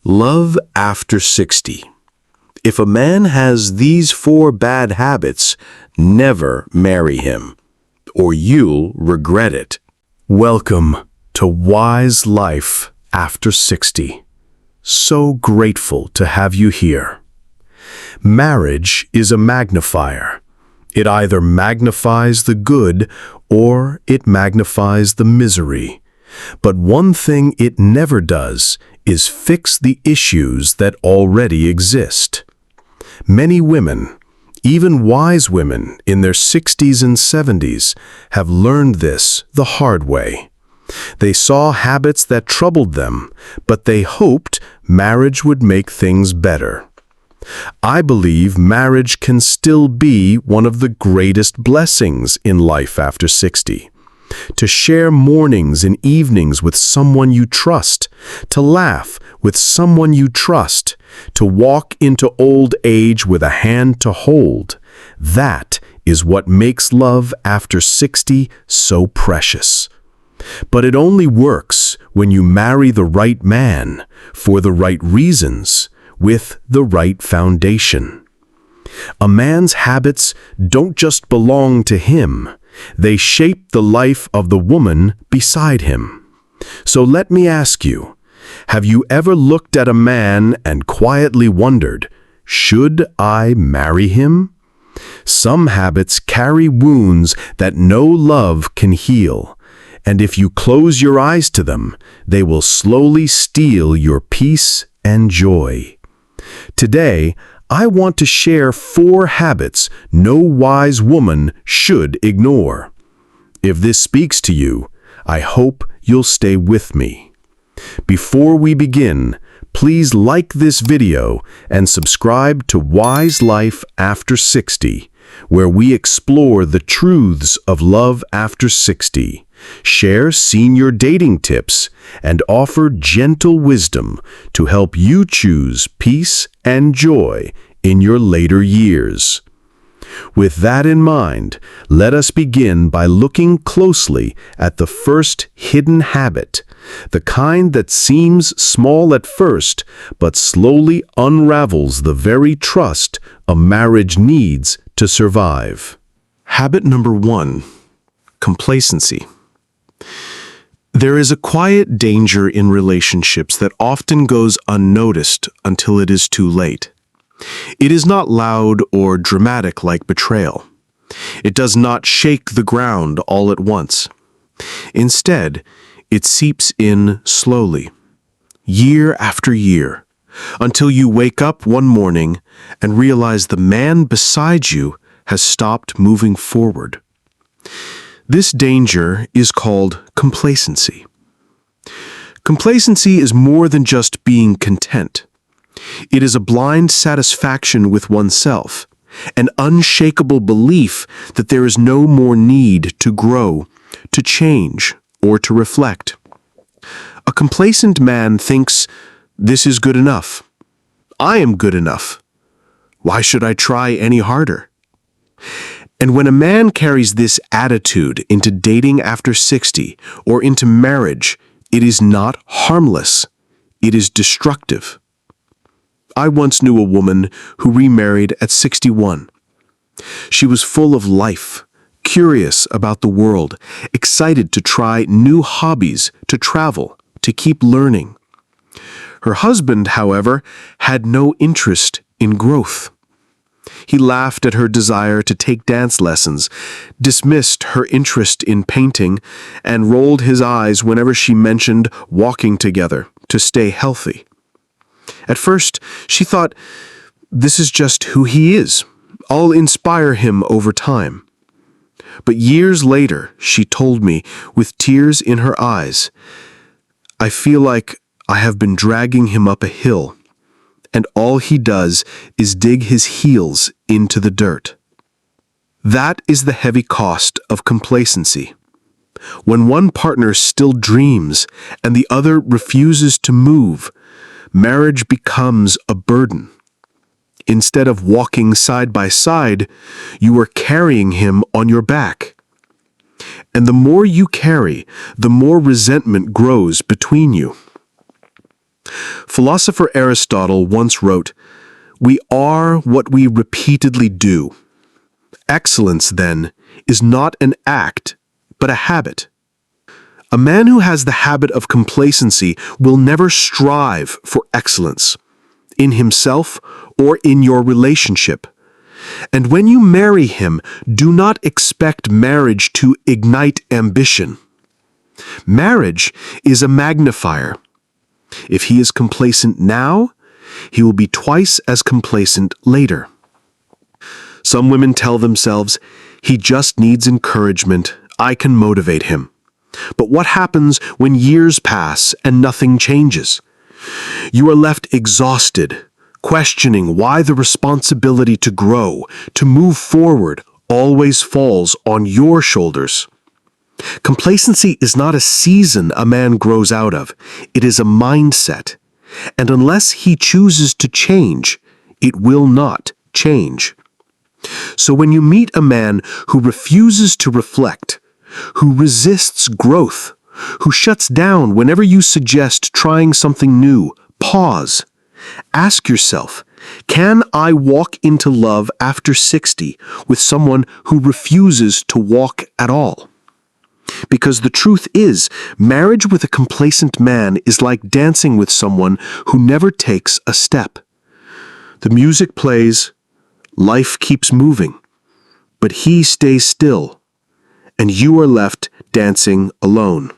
Love after 60. If a man has these 4 bad habits, never marry him, or you'll regret it. Welcome to Wise Life After 60. So grateful to have you here. Marriage is a magnifier. It either magnifies the good or it magnifies the misery. But one thing it never does is fix the issues that already exist. Many women, even wise women in their 60s and 70s, have learned this the hard way. They saw habits that troubled them, but they hoped marriage would make things better. I believe marriage can still be one of the greatest blessings in life after 60. To share mornings and evenings with someone you trust, to laugh with someone you trust, to walk into old age with a hand to hold. That is what makes love after 60 so precious. But it only works when you marry the right man, for the right reasons, with the right foundation. A man's habits don't just belong to him. They shape the life of the woman beside him. So let me ask you, have you ever looked at a man and quietly wondered, should I marry him? Some habits carry wounds that no love can heal, and if you close your eyes to them, they will slowly steal your peace and joy. Today, I want to share 4 habits no wise woman should ignore. If this speaks to you, I hope you'll stay with me. Before we begin, please like this video and subscribe to Wise Life After 60, where we explore the truths of love after 60, share senior dating tips, and offer gentle wisdom to help you choose peace and joy in your later years. With that in mind, let us begin by looking closely at the first hidden habit, the kind that seems small at first, but slowly unravels the very trust a marriage needs to survive. Habit number 1, complacency. There is a quiet danger in relationships that often goes unnoticed until it is too late. It is not loud or dramatic like betrayal. It does not shake the ground all at once. Instead, it seeps in slowly, year after year, until you wake up one morning and realize the man beside you has stopped moving forward. This danger is called complacency. Complacency is more than just being content. It is a blind satisfaction with oneself, an unshakable belief that there is no more need to grow, to change, or to reflect. A complacent man thinks, "This is good enough. I am good enough. Why should I try any harder?" And when a man carries this attitude into dating after 60 or into marriage, it is not harmless. It is destructive. I once knew a woman who remarried at 61. She was full of life, curious about the world, excited to try new hobbies, to travel, to keep learning. Her husband, however, had no interest in growth. He laughed at her desire to take dance lessons, dismissed her interest in painting, and rolled his eyes whenever she mentioned walking together to stay healthy. At first, she thought, "This is just who he is. I'll inspire him over time." But years later, she told me, with tears in her eyes, "I feel like I have been dragging him up a hill, and all he does is dig his heels into the dirt." That is the heavy cost of complacency. When one partner still dreams and the other refuses to move, marriage becomes a burden. Instead of walking side by side, you are carrying him on your back. And the more you carry, the more resentment grows between you. Philosopher Aristotle once wrote, "We are what we repeatedly do." Excellence, then, is not an act, but a habit. A man who has the habit of complacency will never strive for excellence, in himself or in your relationship. And when you marry him, do not expect marriage to ignite ambition. Marriage is a magnifier. If he is complacent now, he will be twice as complacent later. Some women tell themselves, "He just needs encouragement. I can motivate him." But what happens when years pass and nothing changes? You are left exhausted, questioning why the responsibility to grow, to move forward, always falls on your shoulders. Complacency is not a season a man grows out of. It is a mindset. And unless he chooses to change, it will not change. So when you meet a man who refuses to reflect, who resists growth, who shuts down whenever you suggest trying something new, pause. Ask yourself, can I walk into love after 60 with someone who refuses to walk at all? Because the truth is, marriage with a complacent man is like dancing with someone who never takes a step. The music plays, life keeps moving, but he stays still, and you are left dancing alone.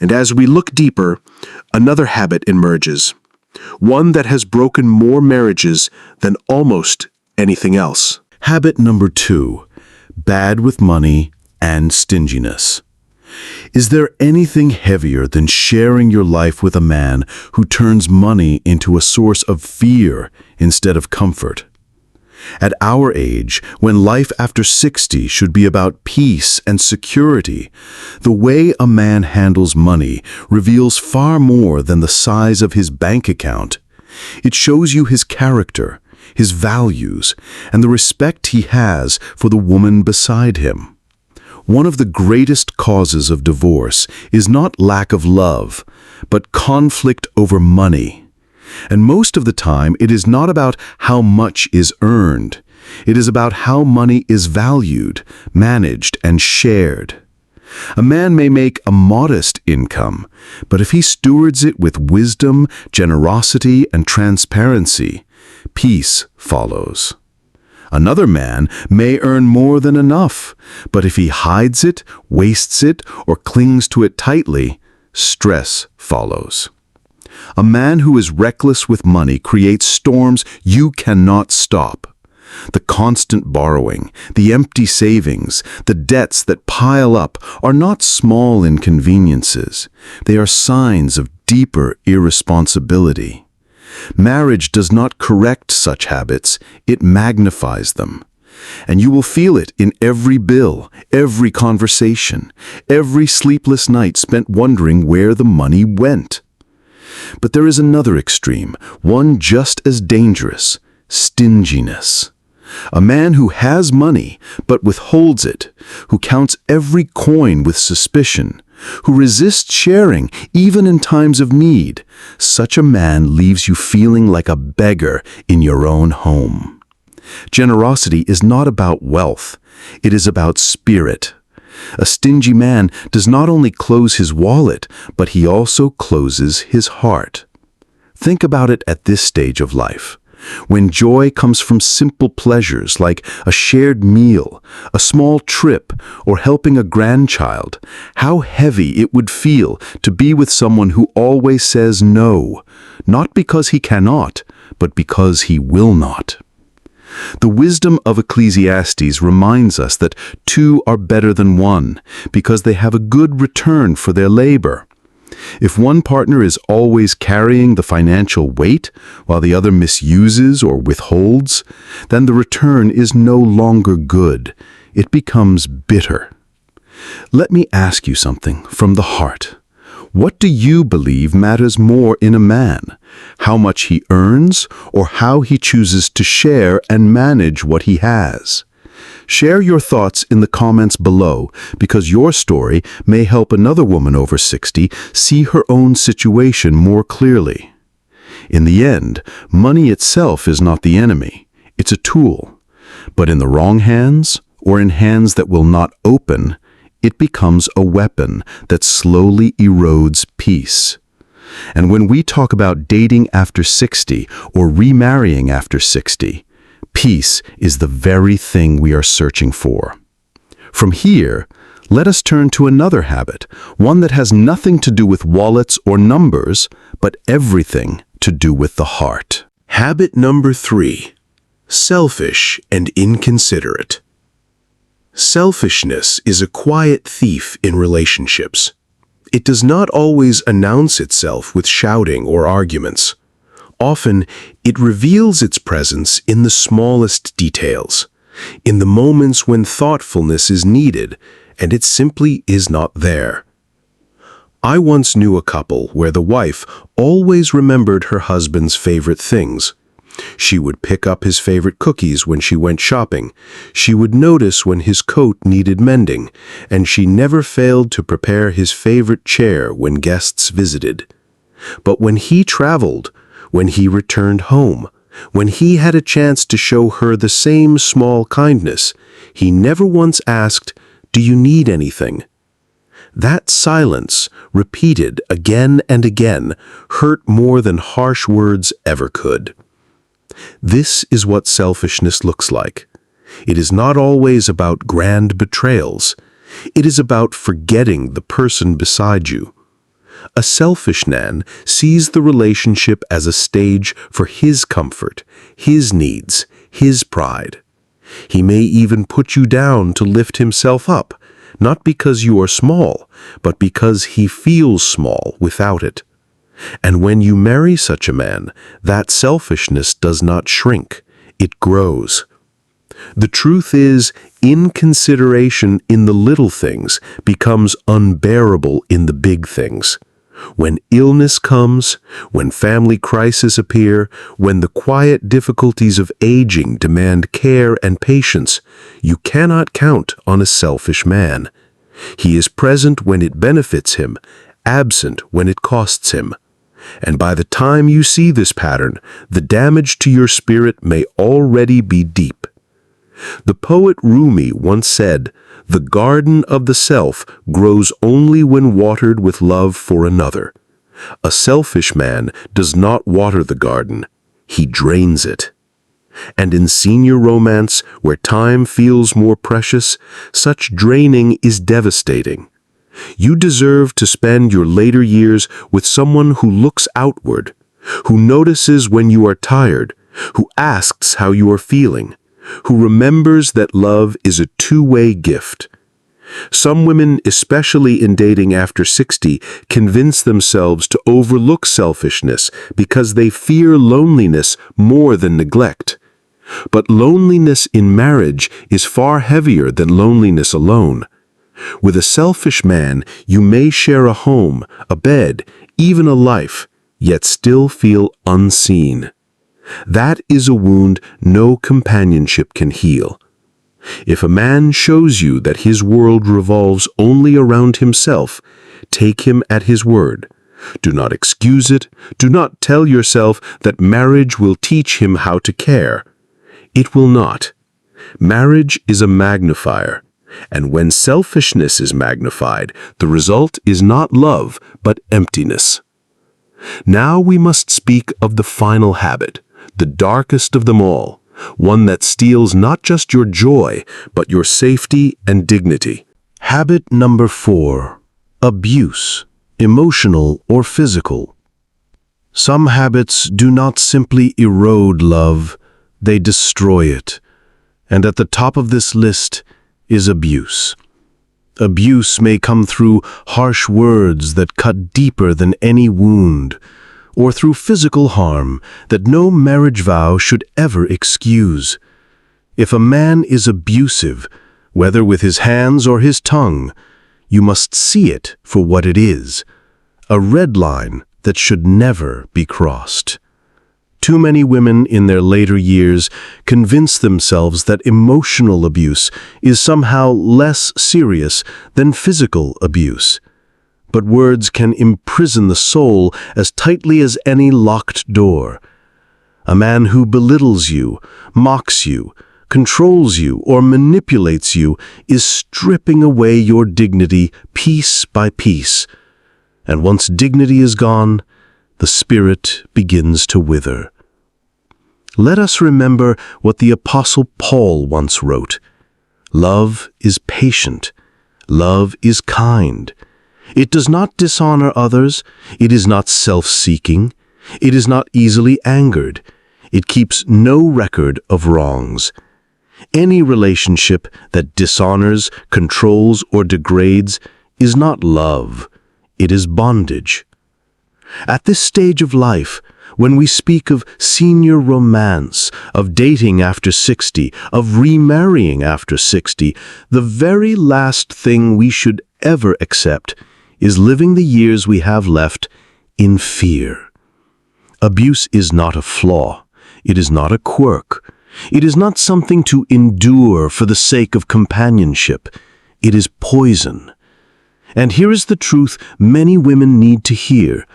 And as we look deeper, another habit emerges, one that has broken more marriages than almost anything else. Habit number 2, bad with money and stinginess. Is there anything heavier than sharing your life with a man who turns money into a source of fear instead of comfort? At our age, when life after 60 should be about peace and security, the way a man handles money reveals far more than the size of his bank account. It shows you his character, his values, and the respect he has for the woman beside him. One of the greatest causes of divorce is not lack of love, but conflict over money. And most of the time, it is not about how much is earned. It is about how money is valued, managed, and shared. A man may make a modest income, but if he stewards it with wisdom, generosity, and transparency, peace follows. Another man may earn more than enough, but if he hides it, wastes it, or clings to it tightly, stress follows. A man who is reckless with money creates storms you cannot stop. The constant borrowing, the empty savings, the debts that pile up are not small inconveniences. They are signs of deeper irresponsibility. Marriage does not correct such habits, it magnifies them. And you will feel it in every bill, every conversation, every sleepless night spent wondering where the money went. But there is another extreme, one just as dangerous: stinginess. A man who has money but withholds it, who counts every coin with suspicion, who resists sharing even in times of need, such a man leaves you feeling like a beggar in your own home. Generosity is not about wealth, it is about spirit. A stingy man does not only close his wallet, but he also closes his heart. Think about it at this stage of life. When joy comes from simple pleasures like a shared meal, a small trip, or helping a grandchild, how heavy it would feel to be with someone who always says no, not because he cannot, but because he will not. The wisdom of Ecclesiastes reminds us that two are better than one because they have a good return for their labor. If one partner is always carrying the financial weight while the other misuses or withholds, then the return is no longer good. It becomes bitter. Let me ask you something from the heart. What do you believe matters more in a man? How much he earns or how he chooses to share and manage what he has? Share your thoughts in the comments below because your story may help another woman over 60 see her own situation more clearly. In the end, money itself is not the enemy. It's a tool. But in the wrong hands, or in hands that will not open, it becomes a weapon that slowly erodes peace. And when we talk about dating after 60 or remarrying after 60, peace is the very thing we are searching for. From here, let us turn to another habit, one that has nothing to do with wallets or numbers, but everything to do with the heart. Habit number 3. Selfish and inconsiderate. Selfishness is a quiet thief in relationships. It does not always announce itself with shouting or arguments. Often, it reveals its presence in the smallest details, in the moments when thoughtfulness is needed, and it simply is not there. I once knew a couple where the wife always remembered her husband's favorite things. She would pick up his favorite cookies when she went shopping. She would notice when his coat needed mending, and she never failed to prepare his favorite chair when guests visited. But when he traveled, when he returned home, when he had a chance to show her the same small kindness, he never once asked, "Do you need anything?" That silence, repeated again and again, hurt more than harsh words ever could. This is what selfishness looks like. It is not always about grand betrayals. It is about forgetting the person beside you. A selfish man sees the relationship as a stage for his comfort, his needs, his pride. He may even put you down to lift himself up, not because you are small, but because he feels small without it. And when you marry such a man, that selfishness does not shrink, it grows. The truth is, inconsideration in the little things becomes unbearable in the big things. When illness comes, when family crises appear, when the quiet difficulties of aging demand care and patience, you cannot count on a selfish man. He is present when it benefits him, absent when it costs him. And by the time you see this pattern, the damage to your spirit may already be deep. The poet Rumi once said, "The garden of the self grows only when watered with love for another." A selfish man does not water the garden, he drains it. And in senior romance, where time feels more precious, such draining is devastating. You deserve to spend your later years with someone who looks outward, who notices when you are tired, who asks how you are feeling, who remembers that love is a two-way gift. Some women, especially in dating after 60, convince themselves to overlook selfishness because they fear loneliness more than neglect. But loneliness in marriage is far heavier than loneliness alone. With a selfish man, you may share a home, a bed, even a life, yet still feel unseen. That is a wound no companionship can heal. If a man shows you that his world revolves only around himself, take him at his word. Do not excuse it. Do not tell yourself that marriage will teach him how to care. It will not. Marriage is a magnifier, and when selfishness is magnified, the result is not love, but emptiness. Now we must speak of the final habit, the darkest of them all, one that steals not just your joy, but your safety and dignity. Habit number 4. Abuse, emotional or physical. Some habits do not simply erode love, they destroy it. And at the top of this list is abuse. Abuse may come through harsh words that cut deeper than any wound, or through physical harm that no marriage vow should ever excuse. If a man is abusive, whether with his hands or his tongue, you must see it for what it is, a red line that should never be crossed. Too many women in their later years convince themselves that emotional abuse is somehow less serious than physical abuse. But words can imprison the soul as tightly as any locked door. A man who belittles you, mocks you, controls you, or manipulates you is stripping away your dignity piece by piece. And once dignity is gone, the spirit begins to wither. Let us remember what the Apostle Paul once wrote. Love is patient. Love is kind. It does not dishonor others. It is not self-seeking. It is not easily angered. It keeps no record of wrongs. Any relationship that dishonors, controls, or degrades is not love. It is bondage. At this stage of life, when we speak of senior romance, of dating after 60, of remarrying after 60, the very last thing we should ever accept is living the years we have left in fear. Abuse is not a flaw. It is not a quirk. It is not something to endure for the sake of companionship. It is poison. And here is the truth many women need to hear.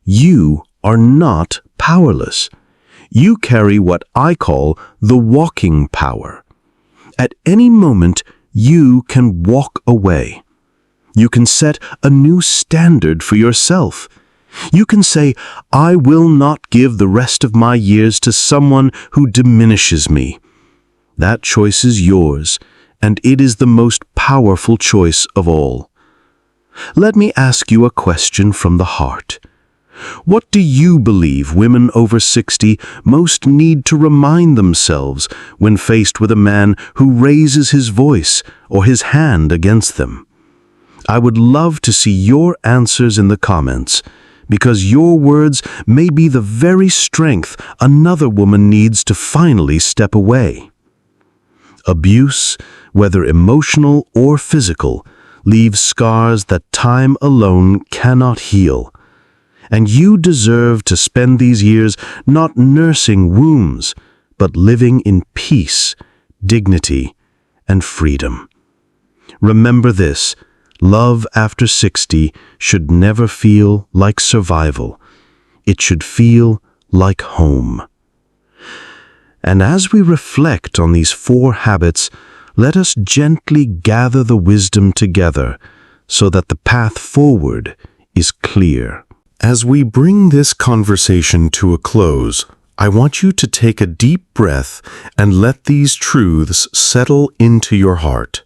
You are not powerless. You carry what I call the walking power. At any moment, you can walk away. You can set a new standard for yourself. You can say, I will not give the rest of my years to someone who diminishes me. That choice is yours, and it is the most powerful choice of all. Let me ask you a question from the heart. What do you believe women over 60 most need to remind themselves when faced with a man who raises his voice or his hand against them? I would love to see your answers in the comments, because your words may be the very strength another woman needs to finally step away. Abuse, whether emotional or physical, leaves scars that time alone cannot heal. And you deserve to spend these years not nursing wounds, but living in peace, dignity, and freedom. Remember this. Love after 60 should never feel like survival. It should feel like home. And as we reflect on these 4 habits, let us gently gather the wisdom together so that the path forward is clear. As we bring this conversation to a close, I want you to take a deep breath and let these truths settle into your heart.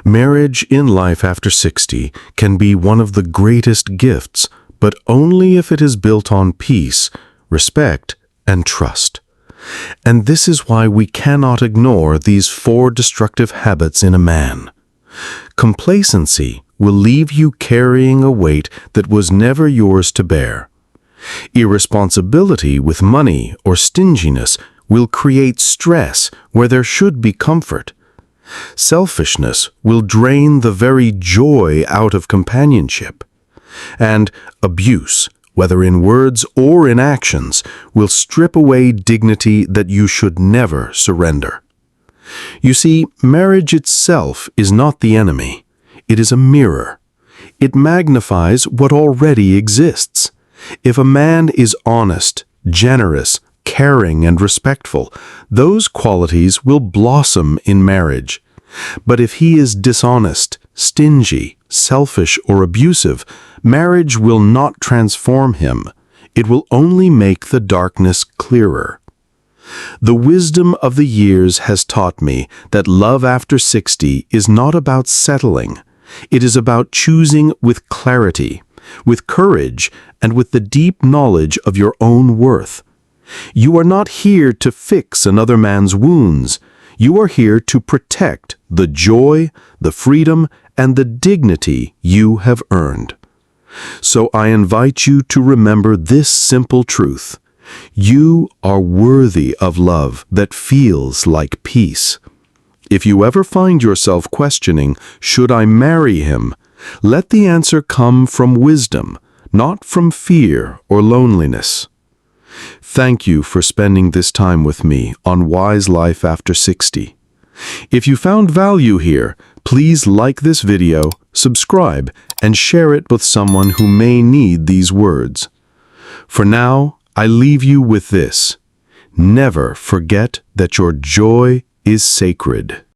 Marriage in life after 60 can be one of the greatest gifts, but only if it is built on peace, respect, and trust. And this is why we cannot ignore these 4 destructive habits in a man. Complacency will leave you carrying a weight that was never yours to bear. Irresponsibility with money or stinginess will create stress where there should be comfort. Selfishness will drain the very joy out of companionship. And abuse, whether in words or in actions, will strip away dignity that you should never surrender. You see, marriage itself is not the enemy. It is a mirror. It magnifies what already exists. If a man is honest, generous, caring, and respectful, those qualities will blossom in marriage. But if he is dishonest, stingy, selfish, or abusive, marriage will not transform him. It will only make the darkness clearer. The wisdom of the years has taught me that love after 60 is not about settling. It is about choosing with clarity, with courage, and with the deep knowledge of your own worth. You are not here to fix another man's wounds. You are here to protect the joy, the freedom, and the dignity you have earned. So I invite you to remember this simple truth. You are worthy of love that feels like peace. If you ever find yourself questioning, should I marry him? Let the answer come from wisdom, not from fear or loneliness. Thank you for spending this time with me on Wise Life After 60. If you found value here, please like this video, subscribe, and share it with someone who may need these words. For now, I leave you with this. Never forget that your joy is sacred.